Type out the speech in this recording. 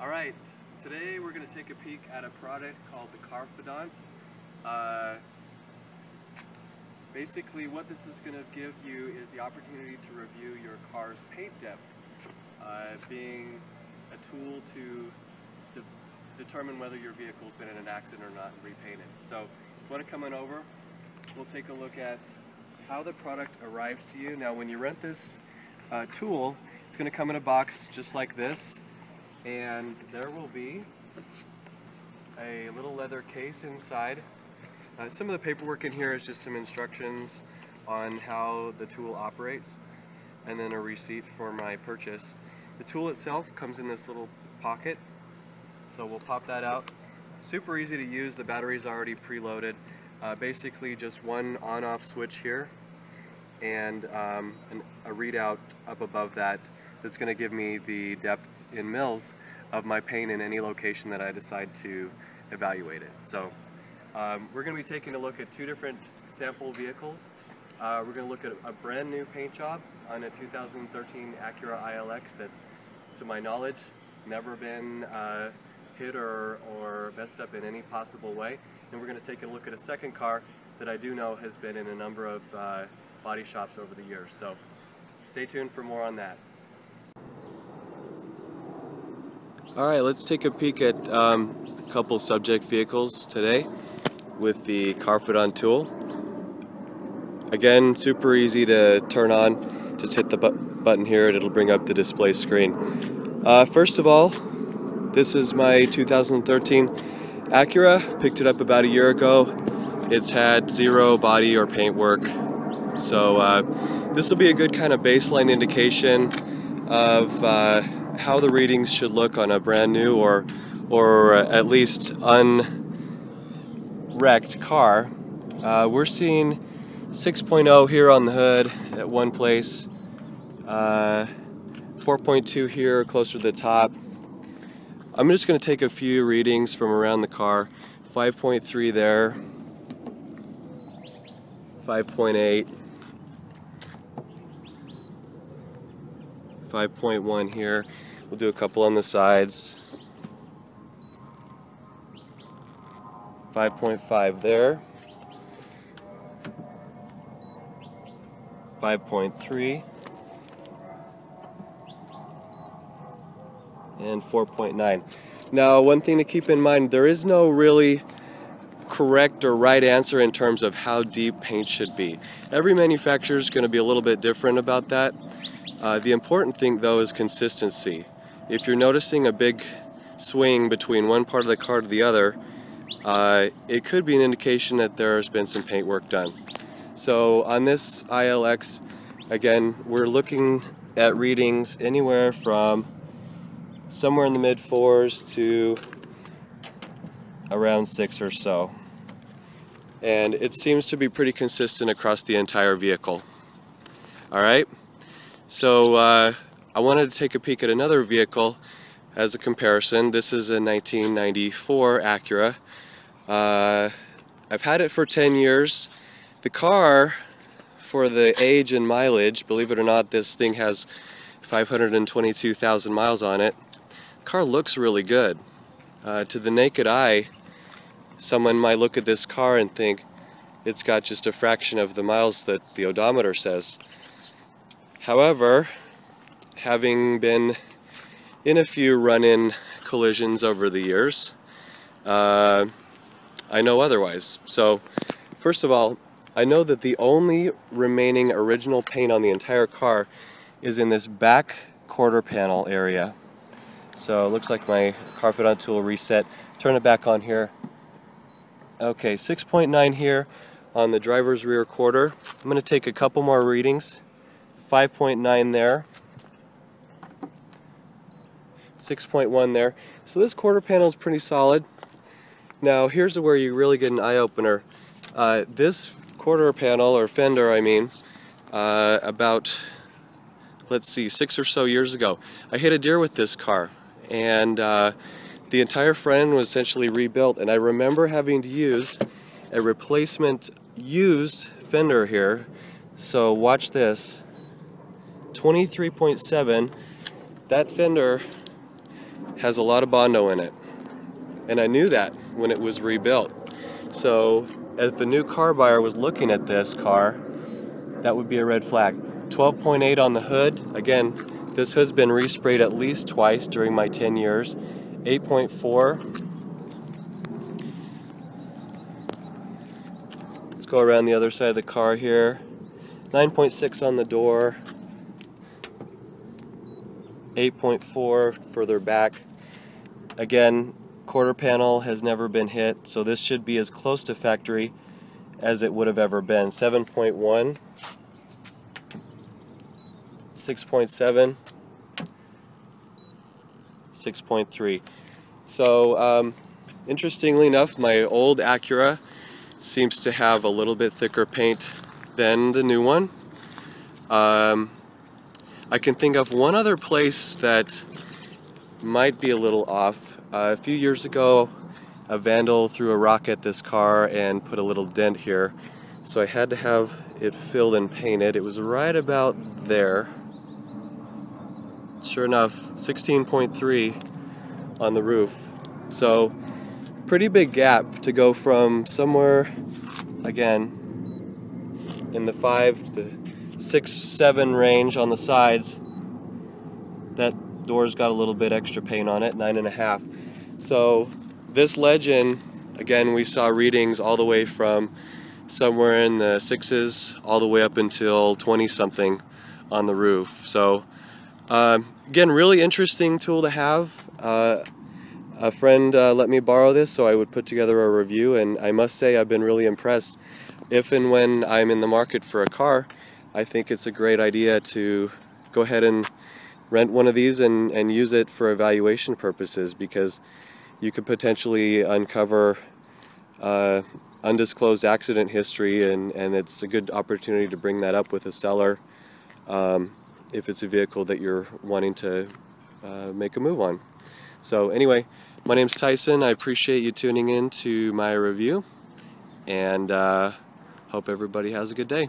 Alright, today we're going to take a peek at a product called the Carfidant. Basically what this is going to give you is the opportunity to review your car's paint depth, being a tool to determine whether your vehicle's been in an accident or not and repaint it. So if you want to come on over, we'll take a look at how the product arrives to you. Now when you rent this tool, it's going to come in a box just like this. And there will be a little leather case inside. Some of the paperwork in here is just some instructions on how the tool operates, and then a receipt for my purchase. The tool itself comes in this little pocket, so we'll pop that out. Super easy to use, the battery's already preloaded. Basically just one on-off switch here, and a readout up above that that's going to give me the depth in mils of my paint in any location that I decide to evaluate it. So we're going to be taking a look at two different sample vehicles. We're going to look at a brand new paint job on a 2013 Acura ILX that's, to my knowledge, never been hit or messed up in any possible way. And we're going to take a look at a second car that I do know has been in a number of body shops over the years. So stay tuned for more on that. Alright, let's take a peek at a couple subject vehicles today with the Carfidant tool. Again, super easy to turn on. Just hit the button here and it'll bring up the display screen. First of all, this is my 2013 Acura. Picked it up about a year ago. It's had zero body or paint work. So this will be a good kind of baseline indication of how the readings should look on a brand new or at least unwrecked car. We're seeing 6.0 here on the hood at one place, 4.2 here closer to the top. I'm just going to take a few readings from around the car. 5.3 there, 5.8, 5.1 here. We'll do a couple on the sides. 5.5 there. 5.3. And 4.9. Now, one thing to keep in mind, there is no really correct or right answer in terms of how deep paint should be. Every manufacturer is going to be a little bit different about that. The important thing though is consistency. If you're noticing a big swing between one part of the car to the other, it could be an indication that there's been some paint work done. So on this ILX, again, we're looking at readings anywhere from somewhere in the mid-4s to around 6 or so. And it seems to be pretty consistent across the entire vehicle. Alright? So I wanted to take a peek at another vehicle as a comparison. This is a 1994 Acura. I've had it for 10 years. The car, for the age and mileage, believe it or not, this thing has 522,000 miles on it. The car looks really good. To the naked eye, someone might look at this car and think it's got just a fraction of the miles that the odometer says. However, having been in a few run-in collisions over the years, I know otherwise. So, first of all, I know that the only remaining original paint on the entire car is in this back quarter panel area. So it looks like my Carfidant tool reset. Turn it back on here. Okay, 6.9 here on the driver's rear quarter. I'm going to take a couple more readings. 5.9 there. 6.1 there. So this quarter panel is pretty solid. Now here's where you really get an eye-opener. This quarter panel, or fender I mean, about, let's see, 6 or so years ago, I hit a deer with this car, and the entire front end was essentially rebuilt, and I remember having to use a replacement used fender here. So watch this. 23.7. That fender has a lot of Bondo in it. And I knew that when it was rebuilt. So if a new car buyer was looking at this car, that would be a red flag. 12.8 on the hood. Again, this hood's been resprayed at least twice during my 10 years. 8.4. Let's go around the other side of the car here. 9.6 on the door. 8.4 further back. Again, quarter panel has never been hit, so this should be as close to factory as it would have ever been. 7.1. 6.7, 6.3. So interestingly enough, my old Acura seems to have a little bit thicker paint than the new one. I can think of one other place that might be a little off. A few years ago, a vandal threw a rock at this car and put a little dent here, so I had to have it filled and painted. It was right about there. Sure enough, 16.3 on the roof. So pretty big gap to go from somewhere, again, in the 5 to 6, 7 range on the sides. That door's got a little bit extra paint on it, 9.5. So this Legend, again, we saw readings all the way from somewhere in the 6s all the way up until 20 something on the roof. So again, really interesting tool to have. A friend let me borrow this so I would put together a review, and I must say I've been really impressed. If and when I'm in the market for a car, I think it's a great idea to go ahead and rent one of these and use it for evaluation purposes, because you could potentially uncover undisclosed accident history, and it's a good opportunity to bring that up with a seller if it's a vehicle that you're wanting to make a move on. So anyway, my name's Tyson. I appreciate you tuning in to my review, and hope everybody has a good day.